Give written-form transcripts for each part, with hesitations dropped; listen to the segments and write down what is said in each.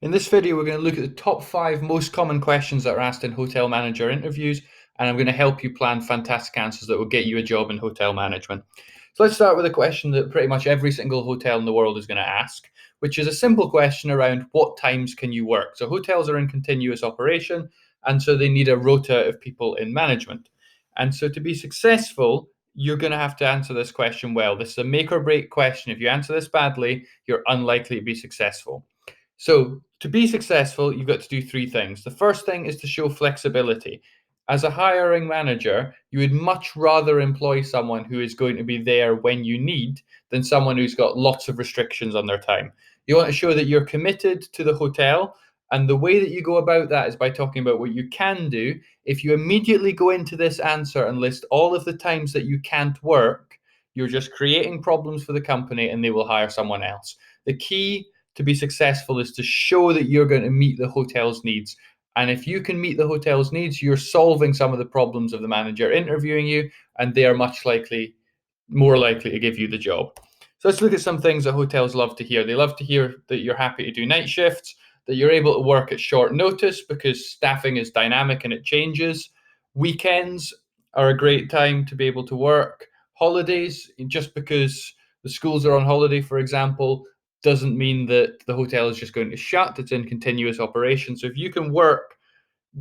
In this video, we're going to look at the top 5 most common questions that are asked in hotel manager interviews, and I'm going to help you plan fantastic answers that will get you a job in hotel management. So let's start with a question that pretty much every single hotel in the world is going to ask, which is a simple question around what times can you work? So hotels are in continuous operation, and so they need a rota of people in management. And so to be successful, you're going to have to answer this question well. This is a make or break question. If you answer this badly, you're unlikely to be successful. So, to be successful, you've got to do 3 things. The first thing is to show flexibility. As a hiring manager, you would much rather employ someone who is going to be there when you need than someone who's got lots of restrictions on their time. You want to show that you're committed to the hotel, and the way that you go about that is by talking about what you can do. If you immediately go into this answer and list all of the times that you can't work, you're just creating problems for the company and they will hire someone else. The key to be successful is to show that you're going to meet the hotel's needs. And if you can meet the hotel's needs, you're solving some of the problems of the manager interviewing you, and they are more likely to give you the job. So let's look at some things that hotels love to hear. They love to hear that you're happy to do night shifts, that you're able to work at short notice because staffing is dynamic and it changes. Weekends are a great time to be able to work. Holidays, just because the schools are on holiday, for example, doesn't mean that the hotel is just going to shut. It's in continuous operation. So if you can work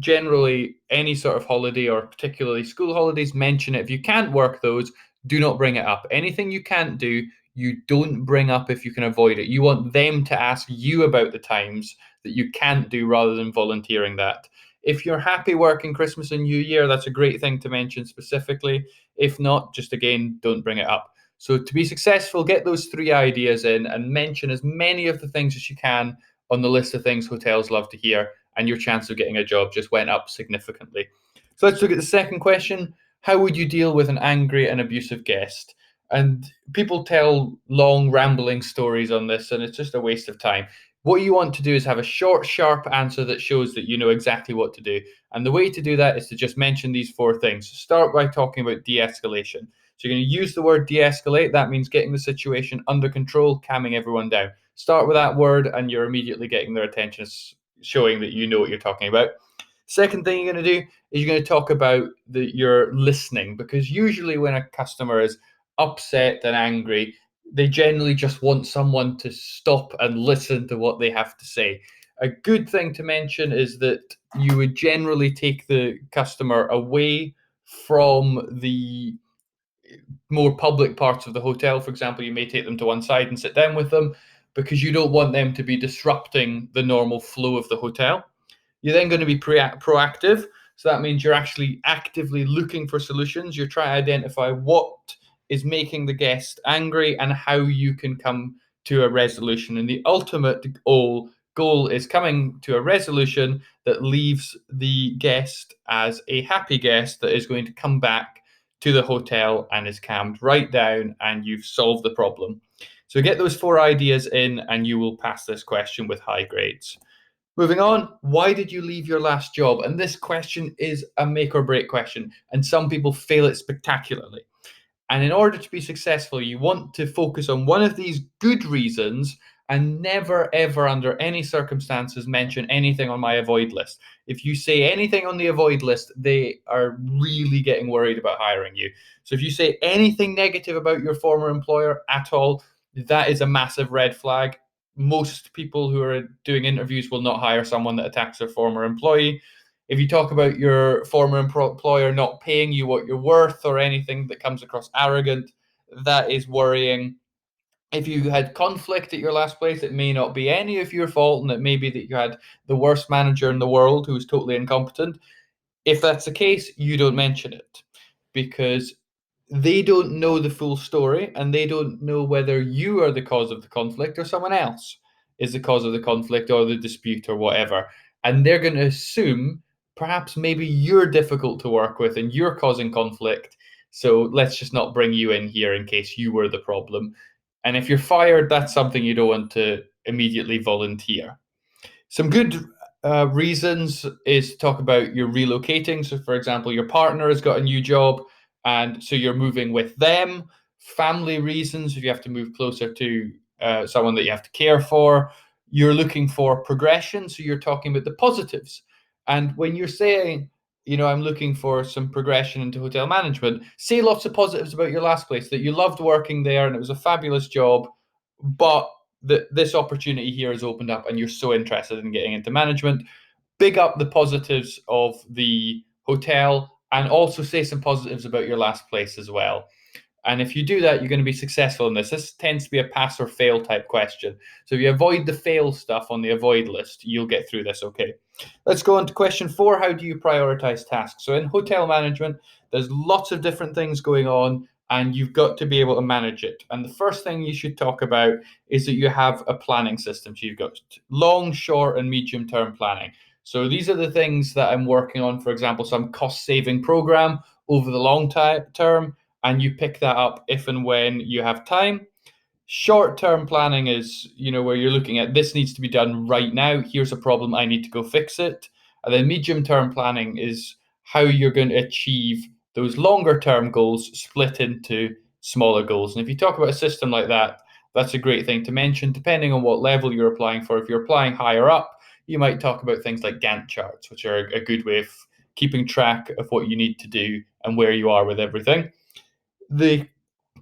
generally any sort of holiday, or particularly school holidays, mention it. If you can't work those, do not bring it up. Anything you can't do, you don't bring up if you can avoid it. You want them to ask you about the times that you can't do rather than volunteering that. If you're happy working Christmas and New Year, that's a great thing to mention specifically. If not, just again, don't bring it up. So to be successful, get those 3 ideas in and mention as many of the things as you can on the list of things hotels love to hear, and your chance of getting a job just went up significantly. So let's look at the second question. How would you deal with an angry and abusive guest? And people tell long, rambling stories on this, and it's just a waste of time. What you want to do is have a short, sharp answer that shows that you know exactly what to do. And the way to do that is to just mention these 4 things. Start by talking about de-escalation. So you're going to use the word de-escalate. That means getting the situation under control, calming everyone down. Start with that word, and you're immediately getting their attention, showing that you know what you're talking about. Second thing you're going to do is you're going to talk about your listening, because usually when a customer is upset and angry, they generally just want someone to stop and listen to what they have to say. A good thing to mention is that you would generally take the customer away from the more public parts of the hotel. For example, you may take them to one side and sit down with them because you don't want them to be disrupting the normal flow of the hotel. You're then going to be proactive. So that means you're actually actively looking for solutions. You're trying to identify what is making the guest angry and how you can come to a resolution. And the ultimate goal is coming to a resolution that leaves the guest as a happy guest that is going to come back to the hotel and is calmed right down, and you've solved the problem. So get those 4 ideas in and you will pass this question with high grades. Moving on, why did you leave your last job? And this question is a make or break question, and some people fail it spectacularly. And in order to be successful, you want to focus on one of these good reasons and never, ever, under any circumstances, mention anything on my avoid list. If you say anything on the avoid list, they are really getting worried about hiring you. So if you say anything negative about your former employer at all, that is a massive red flag. Most people who are doing interviews will not hire someone that attacks their former employee. If you talk about your former employer not paying you what you're worth or anything that comes across arrogant, that is worrying. If you had conflict at your last place, it may not be any of your fault, and it may be that you had the worst manager in the world who was totally incompetent. If that's the case, you don't mention it, because they don't know the full story and they don't know whether you are the cause of the conflict or someone else is the cause of the conflict or the dispute or whatever. And they're going to assume perhaps maybe you're difficult to work with and you're causing conflict. So let's just not bring you in here in case you were the problem. And if you're fired, that's something you don't want to immediately volunteer. Some good reasons is to talk about you're relocating. So, for example, your partner has got a new job, and so you're moving with them. Family reasons, if you have to move closer to someone that you have to care for. you're looking for progression. So you're talking about the positives. And when you're saying, I'm looking for some progression into hotel management, say lots of positives about your last place, that you loved working there and it was a fabulous job, but this opportunity here has opened up and you're so interested in getting into management. Big up the positives of the hotel and also say some positives about your last place as well. And if you do that, you're going to be successful in this. This tends to be a pass or fail type question. So if you avoid the fail stuff on the avoid list, you'll get through this okay. Let's go on to question 4. How do you prioritize tasks? So in hotel management, there's lots of different things going on and you've got to be able to manage it. And the first thing you should talk about is that you have a planning system. So you've got long, short, and medium term planning. So these are the things that I'm working on, for example, some cost saving program over the long term, and you pick that up if and when you have time. Short-term planning is, where you're looking at this needs to be done right now. Here's a problem, I need to go fix it. And then medium-term planning is how you're going to achieve those longer-term goals split into smaller goals. And if you talk about a system like that, that's a great thing to mention, depending on what level you're applying for. If you're applying higher up, you might talk about things like Gantt charts, which are a good way of keeping track of what you need to do and where you are with everything. The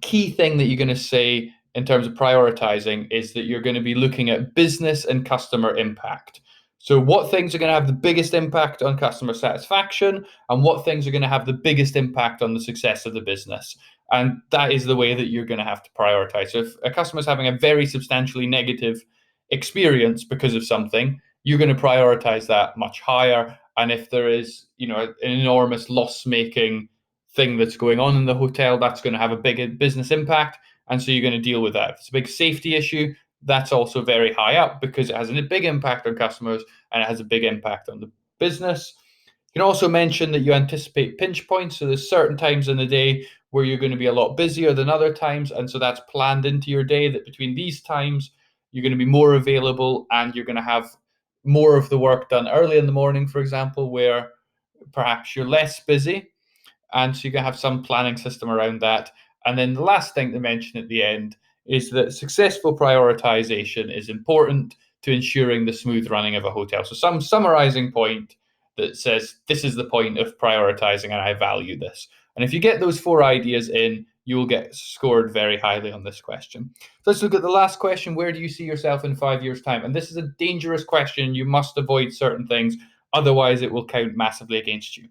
key thing that you're going to say in terms of prioritizing is that you're going to be looking at business and customer impact. So what things are going to have the biggest impact on customer satisfaction and what things are going to have the biggest impact on the success of the business. And that is the way that you're going to have to prioritize. So if a customer is having a very substantially negative experience because of something, you're going to prioritize that much higher. And if there is, an enormous loss-making thing that's going on in the hotel, that's going to have a big business impact. And so you're going to deal with that. If it's a big safety issue, that's also very high up because it has a big impact on customers and it has a big impact on the business. You can also mention that you anticipate pinch points. So there's certain times in the day where you're going to be a lot busier than other times. And so that's planned into your day that between these times, you're going to be more available and you're going to have more of the work done early in the morning, for example, where perhaps you're less busy. And so you can have some planning system around that. And then the last thing to mention at the end is that successful prioritization is important to ensuring the smooth running of a hotel. So some summarizing point that says, this is the point of prioritizing and I value this. And if you get those 4 ideas in, you will get scored very highly on this question. So let's look at the last question. Where do you see yourself in 5 years' time? And this is a dangerous question. You must avoid certain things. Otherwise, it will count massively against you.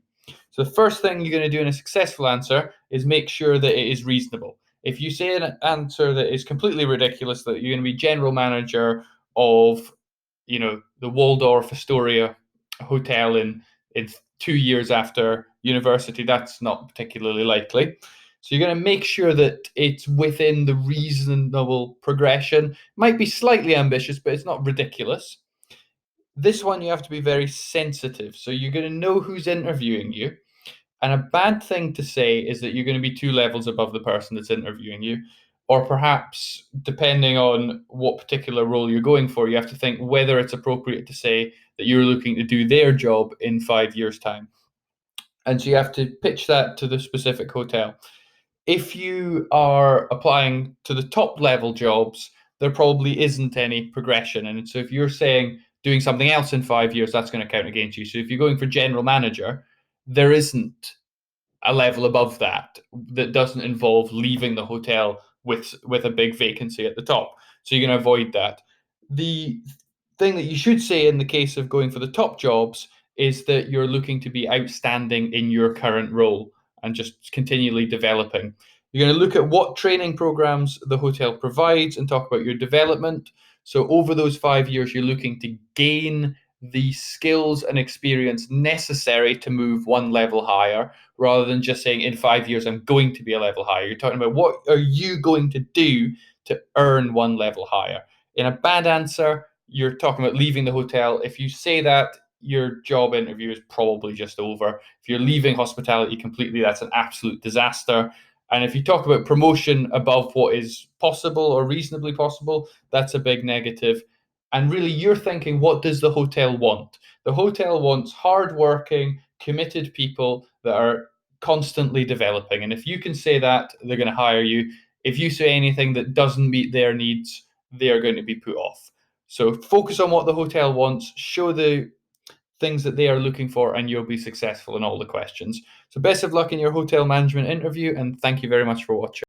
So the first thing you're going to do in a successful answer is make sure that it is reasonable. If you say an answer that is completely ridiculous, that you're going to be general manager of, the Waldorf Astoria hotel in 2 years after university, that's not particularly likely. So you're going to make sure that it's within the reasonable progression. Might be slightly ambitious, but it's not ridiculous. This one you have to be very sensitive. So you're going to know who's interviewing you. And a bad thing to say is that you're going to be 2 levels above the person that's interviewing you. Or perhaps, depending on what particular role you're going for, you have to think whether it's appropriate to say that you're looking to do their job in 5 years' time. And so you have to pitch that to the specific hotel. If you are applying to the top level jobs, there probably isn't any progression. And so if you're saying doing something else in 5 years, that's going to count against you. So if you're going for general manager, there isn't a level above that that doesn't involve leaving the hotel with a big vacancy at the top. So you're going to avoid that. The thing that you should say in the case of going for the top jobs is that you're looking to be outstanding in your current role and just continually developing. You're going to look at what training programs the hotel provides and talk about your development. So over those 5 years, you're looking to gain the skills and experience necessary to move one level higher, rather than just saying in 5 years, I'm going to be a level higher. You're talking about what are you going to do to earn one level higher. In a bad answer, you're talking about leaving the hotel. If you say that, your job interview is probably just over. If you're leaving hospitality completely, that's an absolute disaster. And if you talk about promotion above what is possible or reasonably possible, that's a big negative. And really, you're thinking, what does the hotel want? The hotel wants hardworking, committed people that are constantly developing. And if you can say that, they're going to hire you. If you say anything that doesn't meet their needs, they're going to be put off. So focus on what the hotel wants, show the things that they are looking for, and you'll be successful in all the questions. So best of luck in your hotel management interview, and thank you very much for watching.